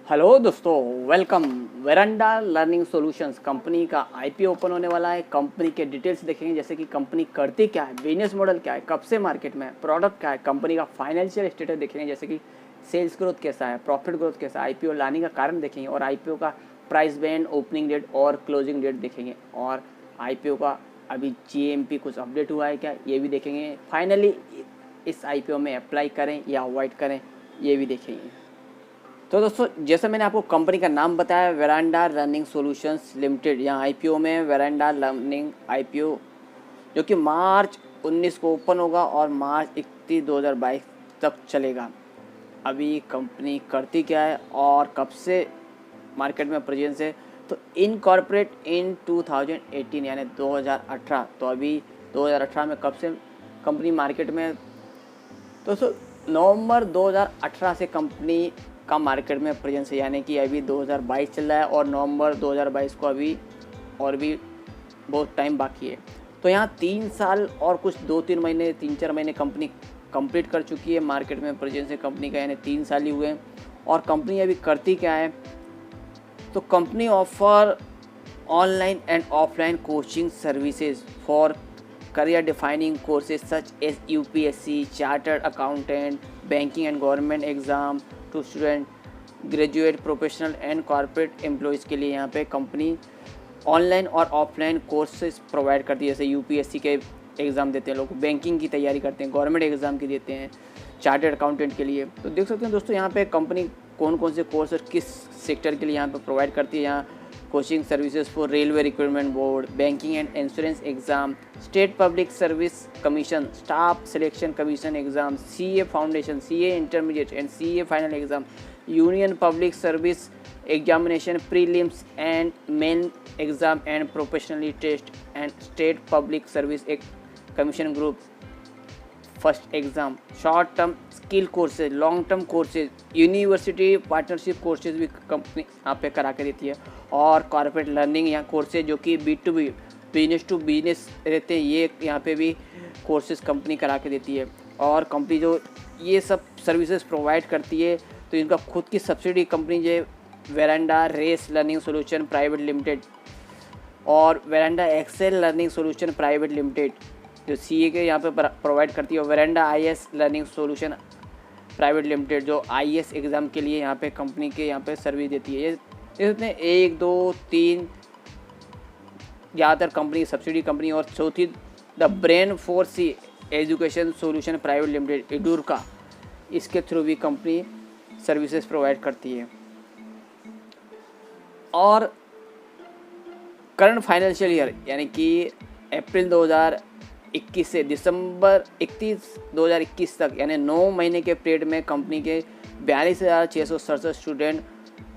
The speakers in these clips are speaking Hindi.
हेलो दोस्तों, welcome. Veranda learning solutions company का आईपीओ ओपन होने वाला है। कंपनी के डिटेल्स देखेंगे, जैसे कि कंपनी करती क्या है, बिजनेस मॉडल क्या है, कब से मार्केट में है, प्रोडक्ट क्या है, कंपनी का फाइनेंशियल स्टेटस देखेंगे, जैसे कि सेल्स ग्रोथ कैसा है, प्रॉफिट ग्रोथ कैसा है, आईपीओ लाने का कारण देखेंगे, और आईपीओ का प्राइस बैंड, ओपनिंग डेट और क्लोजिंग डेट देखेंगे, और आईपीओ का अभी जीएमपी कुछ अपडेट हुआ है क्या, ये भी देखेंगे। फाइनली इस आईपीओ में अप्लाई करें या अवॉइड करें, ये भी देखेंगे। तो दोस्तों, जैसे मैंने आपको कंपनी का नाम बताया, वेरांडा लर्निंग सॉल्यूशंस लिमिटेड, यहाँ आईपीओ में वेरांडा लर्निंग आईपीओ जो कि मार्च 19 को ओपन होगा और मार्च 31 2022 तक चलेगा। अभी कंपनी करती क्या है और कब से मार्केट में प्रेजेंस है, तो इनकॉर्पोरेट इन 2018 यानी 2018। तो अभी 2018 में कब से कंपनी मार्केट में है? दोस्तों, नवंबर 2018 से कंपनी का मार्केट में प्रेजेंस है, यानी कि अभी 2022 चल रहा है और नवंबर 2022 को अभी और भी बहुत टाइम बाकी है। तो यहाँ 3 साल और कुछ 2-3 महीने 3-4 महीने कंपनी कंप्लीट कर चुकी है मार्केट में प्रेजेंस है कंपनी का, यानी 3 साल ही हुए हैं। और कंपनी अभी करती क्या है, तो company offer online and offline coaching services for career defining courses such as UPSC, Chartered Accountant, Banking and Government Exam to student, graduate, professional and corporate employees के लिए यहाँ पे कंपनी ऑनलाइन और ऑफलाइन कोर्सेज प्रोवाइड करती है। जैसे यूपीएससी के एग्ज़ाम देते हैं लोग, बैंकिंग की तैयारी करते हैं, गवर्नमेंट एग्ज़ाम की देते हैं, चार्टर्ड अकाउंटेंट के लिए। तो देख सकते हैं दोस्तों, यहाँ पे कंपनी कौन कौन से कोर्स और किस सेक्टर के लिए यहाँ पे प्रोवाइड करती है। यहाँ coaching services for railway recruitment board, banking and insurance exam, state public service commission, staff selection commission exam, CA foundation, CA intermediate and CA final exam, union public service examination prelims and main exam and professionally test and state public service commission group first exam, short term skill courses, long term courses, university partnership courses भी कंपनी यहाँ पे करा के देती है, और कॉर्पोरेट लर्निंग यहाँ कोर्सेज जो कि B2B बिजनेस टू बिजनेस रहते हैं, ये यहाँ पे भी कोर्सेज कंपनी करा के देती है। और कंपनी जो ये सब सर्विसेज प्रोवाइड करती है, तो इनका खुद की सब्सिडी कंपनी जो Veranda race learning solution private limited और Veranda excel learning solution private limited जो सीए के यहाँ पे प्रोवाइड करती है, और Veranda IAS learning solution private limited जो आईएएस एग्ज़ाम के लिए यहाँ पे कंपनी के यहाँ पे सर्विस देती है। ये इसमें 1, 2, 3 ज़्यादातर कंपनी सब्सिडी कंपनी, और चौथी the brain force C education solution private limited इडूर का, इसके थ्रू भी कंपनी सर्विसेज प्रोवाइड करती है। और करंट फाइनेंशियल ईयर यानी कि अप्रैल 2021 से दिसंबर 31 2021 तक, यानी 9 महीने के पीरियड में कंपनी के 42,667 स्टूडेंट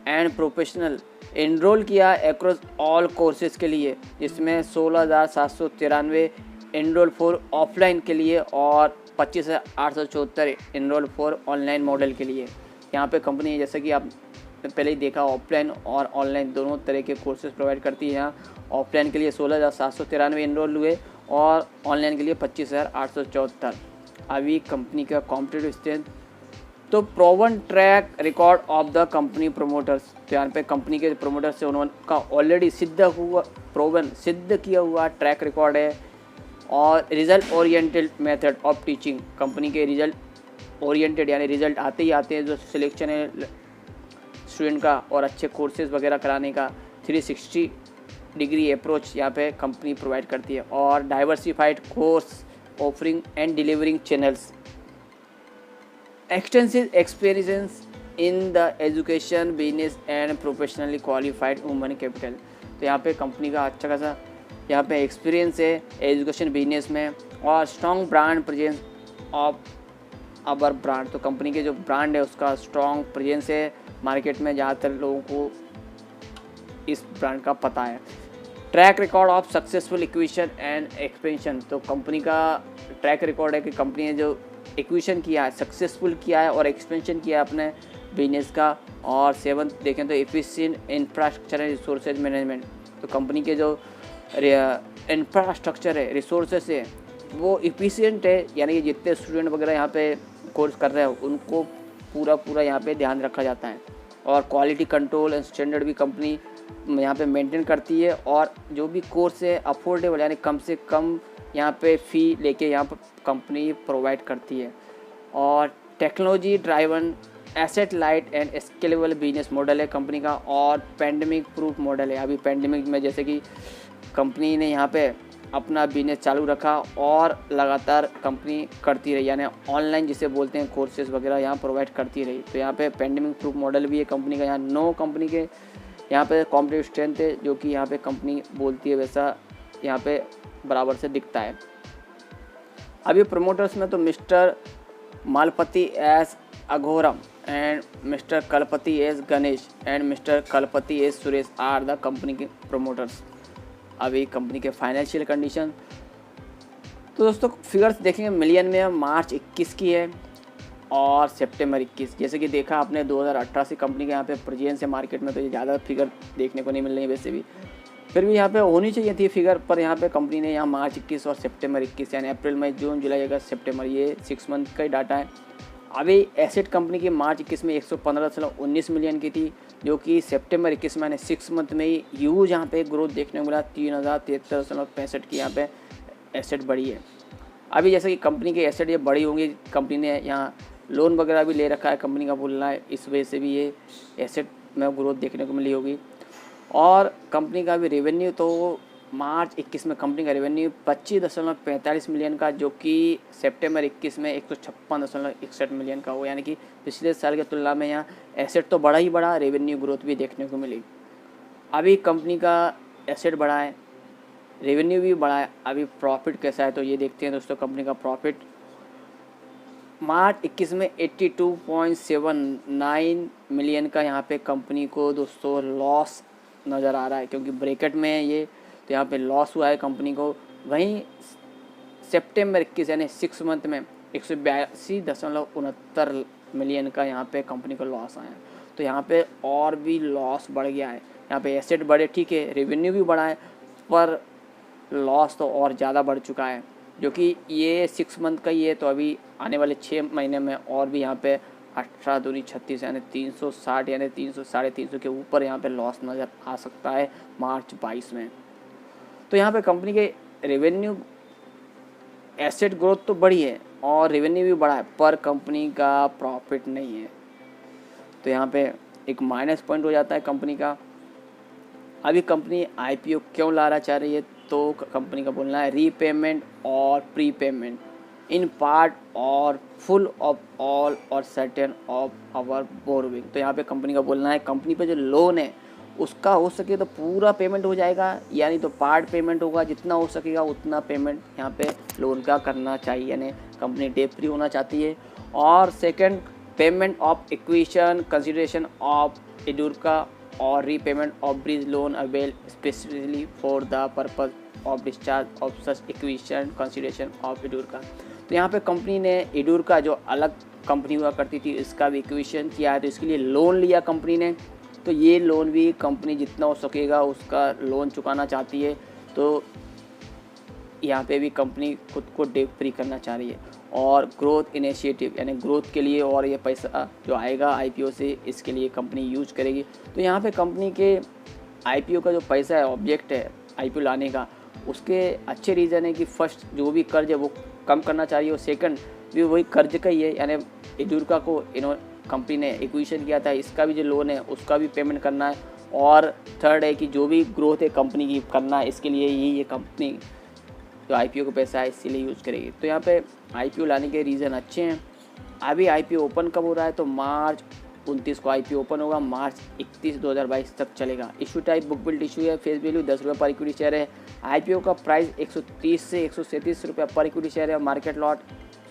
एंड प्रोफेशनल एनरोल किया अक्रॉस ऑल कोर्सेज के लिए, जिसमें 16,793 एनरोल फॉर ऑफलाइन के लिए और 25,874 एनरोल फॉर ऑनलाइन मॉडल के लिए। यहाँ पे कंपनी जैसे कि आप पहले ही देखा, ऑफलाइन और ऑनलाइन दोनों तरह के कोर्सेज प्रोवाइड करती है। यहाँ ऑफलाइन के लिए 16,793 एनरोल हुए और ऑनलाइन के लिए 25,874। अभी कंपनी का कॉम्पिटिटिव स्ट्रेंथ, तो proven track record of the company promoters, तो यहाँ पे कंपनी के प्रोमोटर्स से उनका ऑलरेडी सिद्ध किया हुआ ट्रैक रिकॉर्ड है। और result oriented method of teaching, company के रिजल्ट ओरिएंटेड यानी रिजल्ट आते ही आते हैं, जो सिलेक्शन है स्टूडेंट का और अच्छे कोर्सेज वगैरह कराने का 360 डिग्री अप्रोच यहाँ पे कंपनी प्रोवाइड करती है। और diversified course offering and delivering channels, extensive experience in the education business and professionally qualified human capital, तो यहाँ पे कंपनी का अच्छा खासा यहाँ पे एक्सपीरियंस है एजुकेशन बिजनेस में, और strong brand presence of our brand, तो कंपनी के जो ब्रांड है उसका स्ट्रॉन्ग प्रेजेंस है मार्केट में, ज़्यादातर लोगों को इस ब्रांड का पता है। Track record of successful acquisition and expansion, तो कंपनी का ट्रैक रिकॉर्ड है कि कंपनी ने जो एक्विजिशन किया है, सक्सेसफुल किया है और एक्सपेंशन किया है अपने बिजनेस का। और 7th देखें तो efficient infrastructure and resources management, तो कंपनी के जो इंफ्रास्ट्रक्चर है, रिसोर्सेज है, वो एफिशिएंट है, यानी कि जितने स्टूडेंट वगैरह यहाँ पे कोर्स कर रहे हैं उनको पूरा यहाँ पे ध्यान रखा जाता है। और क्वालिटी कंट्रोल एंड स्टैंडर्ड भी कंपनी यहाँ पे मेंटेन करती है। और जो भी कोर्स है अफोर्डेबल यानी कम से कम यहाँ पे फ़ी लेके यहाँ पर कंपनी प्रोवाइड करती है। और technology driven asset light and scalable business model है कंपनी का, और पैंडेमिक प्रूफ मॉडल है। अभी पैंडेमिक में जैसे कि कंपनी ने यहाँ पे अपना बिजनेस चालू रखा और लगातार कंपनी करती रही, यानी ऑनलाइन जिसे बोलते हैं कोर्सेज वगैरह यहाँ प्रोवाइड करती रही। तो यहाँ पे पैंडेमिक प्रूफ मॉडल भी है कंपनी का। यहाँ 9 कंपनी के यहाँ पे कॉम्पिटिटिव स्ट्रेंथ है, जो कि यहाँ पे कंपनी बोलती है वैसा यहाँ पे बराबर से दिखता है। अभी प्रमोटर्स में तो mister Malpati S Aghoram and mister Kalpathi S Ganesh and mister Kalpathi S Suresh are the company के प्रमोटर्स। अभी कंपनी के फाइनेंशियल कंडीशन तो दोस्तों फिगर्स देखेंगे मिलियन में, मार्च 21 की है और सितंबर 21। जैसे कि देखा आपने 2018 से कंपनी के यहाँ पे प्रेजेंस है मार्केट में, तो ये ज़्यादा फिगर देखने को नहीं मिल रही है वैसे भी, फिर भी यहाँ पे होनी चाहिए थी फिगर, पर यहाँ पे कंपनी ने यहाँ मार्च 21 और सितंबर 21 यानी अप्रैल मई जून जुलाई अगस्त सितंबर ये 6 मंथ का ही डाटा है। अभी एसेट कंपनी की मार्च 21 में 115.19 मिलियन की थी, जो कि सितंबर 21 में 6 मंथ में ही ह्यूज यहाँ पे ग्रोथ देखने को मिला। 3073.65 की यहाँ पे एसेट बढ़ी है। अभी जैसे कि कंपनी के एसेट ये बड़ी होंगी, कंपनी ने यहाँ लोन वगैरह भी ले रखा है कंपनी का बोलना है, इस वजह से भी ये एसेट में ग्रोथ देखने को मिली होगी। और कंपनी का भी रेवेन्यू तो मार्च 21 में कंपनी का रेवेन्यू 25.45 मिलियन का, जो कि सितंबर 21 में 156.61 मिलियन का हो, यानी कि पिछले साल की तुलना में यहाँ एसेट तो बड़ा ही बड़ा, रेवेन्यू ग्रोथ भी देखने को मिली। अभी कंपनी का एसेट बढ़ा है, रेवेन्यू भी बढ़ा है। अभी प्रॉफिट कैसा है तो ये देखते हैं दोस्तों। कंपनी का प्रॉफिट मार्च 21 में 82.79 मिलियन का यहाँ पे कंपनी को दोस्तों लॉस नज़र आ रहा है, क्योंकि ब्रैकेट में है ये, तो यहाँ पे लॉस हुआ है कंपनी को। वहीं सितंबर 21 यानी 6 मंथ में 182.69 मिलियन का यहाँ पे कंपनी को लॉस आया, तो यहाँ पे और भी लॉस बढ़ गया है। यहाँ पे एसेट बढ़े ठीक है, रेवेन्यू भी बढ़ा है, पर लॉस तो और ज़्यादा बढ़ चुका है, जो कि ये 6 मंथ का ही है। तो अभी आने वाले 6 महीने में और भी यहाँ पे 18 दूनी 36 यानी 360 यानी 300 350 के ऊपर यहाँ पे लॉस नज़र आ सकता है मार्च 22 में। तो यहाँ पे कंपनी के रेवेन्यू एसेट ग्रोथ तो बढ़ी है और रेवेन्यू भी बढ़ा है, पर कंपनी का प्रॉफिट नहीं है, तो यहाँ पे एक माइनस पॉइंट हो जाता है कंपनी का। अभी कंपनी आईपीओ क्यों लाना चाह रही है, तो कंपनी का बोलना है रीपेमेंट और प्रीपेमेंट इन पार्ट और फुल ऑफ ऑल और सर्टेन ऑफ आवर बोरोइंग। तो यहाँ पे कंपनी का बोलना है कंपनी पे जो लोन है उसका हो सके तो पूरा पेमेंट हो जाएगा, यानी तो पार्ट पेमेंट होगा, जितना हो सकेगा उतना पेमेंट यहाँ पे लोन का करना चाहिए, यानी कंपनी डेट फ्री होना चाहती है। और second, payment of acquisition consideration of Edureka और repayment of bridge loan avail specially for the purpose of discharge of such acquisition consideration of Edureka. तो यहाँ पे कंपनी ने एडुरका जो अलग कंपनी हुआ करती थी इसका भी इक्विशन किया है, तो इसके लिए लोन लिया कंपनी ने, तो ये लोन भी कंपनी जितना हो सकेगा उसका लोन चुकाना चाहती है। तो यहाँ पे भी कंपनी खुद को डेट फ्री करना चाह रही है। और ग्रोथ इनिशिएटिव यानी ग्रोथ के लिए और ये पैसा जो आएगा आईपीओ से, इसके लिए कंपनी यूज करेगी। तो यहाँ पे कंपनी के आईपीओ का जो पैसा है, ऑब्जेक्ट है आईपीओ लाने का, उसके अच्छे रीज़न है कि फर्स्ट जो भी कर्ज है वो कम करना चाहिए, और सेकंड भी वही कर्ज का ही है, यानी एडुरका को कंपनी ने एक्विजिशन किया था, इसका भी जो लोन है उसका भी पेमेंट करना है। और थर्ड है कि जो भी ग्रोथ है कंपनी की करना है, इसके लिए ही ये कंपनी जो आईपीओ का पैसा है इसीलिए यूज़ करेगी। तो यहाँ पे आईपीओ लाने के रीज़न अच्छे हैं। अभी आईपीओ ओपन कब हो रहा है, तो मार्च 29 को आईपीओ ओपन होगा, मार्च 31 2022 तक चलेगा। Issue type book build issue है, फेस वैल्यू 10 रुपये पर इक्विटी शेयर है। आईपीओ का प्राइस 130 से 137 रुपये पर इक्विटी शेयर है। मार्केट लॉट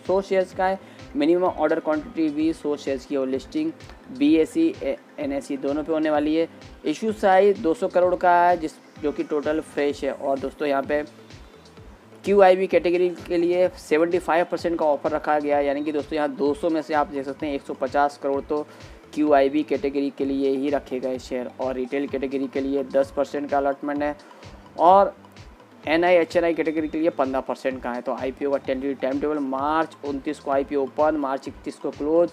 100 शेयर्स का है। मिनिमम ऑर्डर क्वांटिटी भी 100 शेयर्स की, और लिस्टिंग बीएसई एनएसई दोनों पे होने वाली है। इशू साइज 200 करोड़ का है, जो कि टोटल फ्रेश है। और दोस्तों यहाँ पे QIB कैटेगरी के लिए 75% का ऑफर रखा गया है, यानी कि दोस्तों यहाँ 200 में से आप देख सकते हैं 150 करोड़ तो QIB कैटेगरी के लिए ही रखे गए शेयर, और रिटेल कैटेगरी के लिए 10% का अलॉटमेंट है, और NI HNI कैटेगरी के लिए 15% का है। तो आईपीओ का टेंटेटिव टाइम टेबल मार्च 29 को आईपीओ ओपन, मार्च 31 को क्लोज,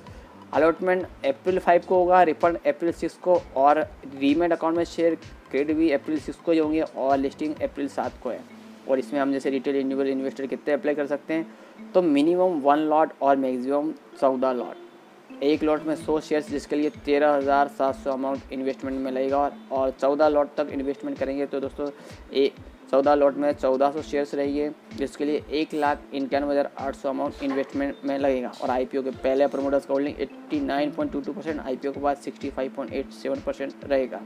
अलॉटमेंट अप्रैल 5 को होगा, रिफंड अप्रैल 6 को, और रीमेड अकाउंट में शेयर क्रेडिट भी अप्रैल 6 को ही होंगे, और लिस्टिंग अप्रैल 7 को है। और इसमें हम जैसे रिटेल इंडिविजुअल इन्वेस्टर कितने अप्लाई कर सकते हैं, तो मिनिमम 1 लॉट और मैक्सिमम 14 लॉट। एक लॉट में 100 शेयर्स, जिसके लिए 13,700 अमाउंट इन्वेस्टमेंट में लगेगा, और 14 लॉट तक इन्वेस्टमेंट करेंगे तो दोस्तों 14 लॉट में 1400 शेयर्स रहेंगे, जिसके लिए 1,91,800 अमाउंट इन्वेस्टमेंट में लगेगा। और आईपीओ के पहले प्रमोटर्स का होल्डिंग 89.22%, आईपीओ के बाद 65.87% रहेगा।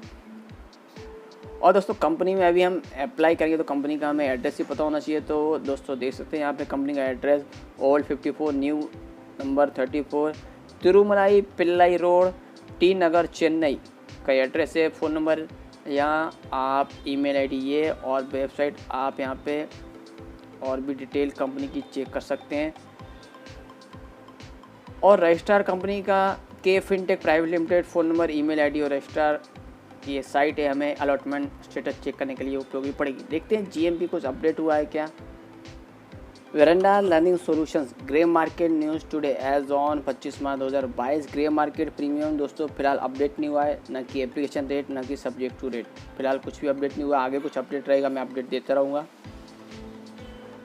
और दोस्तों कंपनी में अभी हम अप्लाई करेंगे तो कंपनी का हमें एड्रेस ही पता होना चाहिए। तो दोस्तों देख सकते हैं यहाँ पे कंपनी का address old 54 new number 34 Thirumalai Pillai road, T Nagar, Chennai का एड्रेस है। फ़ोन नंबर यहाँ, आप ईमेल आईडी ये, और वेबसाइट आप यहाँ पे और भी डिटेल कंपनी की चेक कर सकते हैं। और रजिस्ट्रार कंपनी का K fintech private limited, phone number, email ID और रजिस्ट्रार की ये साइट है, हमें अलॉटमेंट स्टेटस चेक करने के लिए उपयोगी पड़ेगी। देखते हैं जीएमपी कुछ अपडेट हुआ है क्या। Veranda learning solutions grey market news today as on 25 March 2022। Grey market premium दोस्तों फिलहाल अपडेट नहीं हुआ है, ना कि एप्लीकेशन रेट, ना कि सब्जेक्ट टू रेट। फिलहाल कुछ भी अपडेट नहीं हुआ, आगे कुछ अपडेट रहेगा मैं अपडेट देता रहूँगा।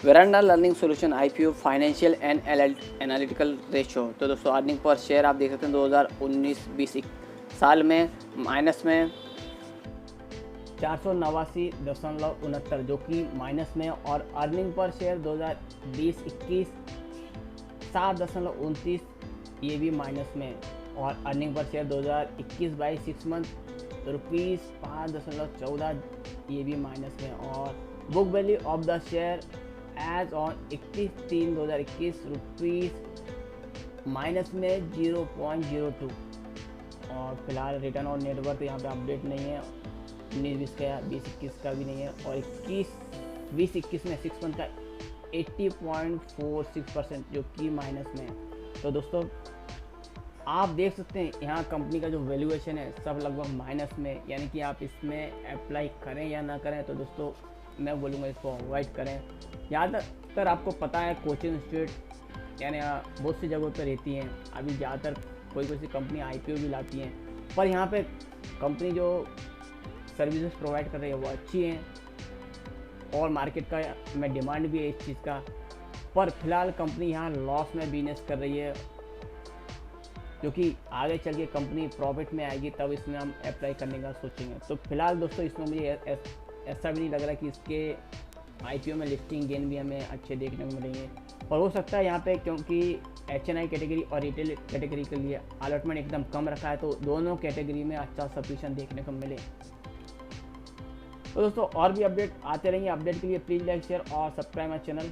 Veranda learning solution IPO financial and analytical ratio. तो दोस्तों अर्निंग पर शेयर आप देख सकते हैं 2019-20 साल में माइनस में 489.69 जो कि माइनस में, और अर्निंग पर शेयर 2020-21 7.29 ये भी माइनस में, और अर्निंग पर शेयर 2021-22 6 मंथ ₹5.14 ये भी माइनस में, और book value of the share as on 31/3/2021 rupees minus में 0.02। और फिलहाल रिटर्न ऑन नेटवर्थ यहाँ पे अपडेट नहीं है, 19-20 का, 20-21 का भी नहीं है, और 20-21 में 6 मंथ का 80.46% जो कि माइनस में है। तो दोस्तों आप देख सकते हैं यहाँ कंपनी का जो वैल्यूएशन है सब लगभग माइनस में, यानी कि आप इसमें अप्लाई करें या ना करें तो दोस्तों मैं बोलूँगा इसको अवॉइड करें। ज़्यादातर आपको पता है कोचिंग इंस्टीट्यूट यानी बहुत सी जगहों पर रहती हैं, अभी ज़्यादातर कोई सी कंपनी आईपीओ भी लाती हैं, पर यहाँ पे कंपनी जो सर्विसेज प्रोवाइड कर रही है वो अच्छी हैं और मार्केट का में डिमांड भी है इस चीज़ का। पर फिलहाल कंपनी यहाँ लॉस में बिजनेस कर रही है, क्योंकि आगे चल के कंपनी प्रॉफिट में आएगी तब इसमें हम अप्लाई करने का सोचेंगे। तो फिलहाल दोस्तों इसमें मुझे ऐसा भी नहीं लग रहा कि इसके आईपीओ में लिस्टिंग गेन भी हमें अच्छे देखने को मिलेंगे, और हो सकता है यहाँ पे क्योंकि HNI कैटेगरी और रिटेल कैटेगरी के लिए अलॉटमेंट एकदम कम रखा है तो दोनों कैटेगरी में अच्छा सब्सक्रिप्शन देखने को मिले। तो दोस्तों और भी अपडेट आते रहेंगे, अपडेट के लिए प्लीज़ लाइक शेयर और सब्सक्राइब माय चैनल।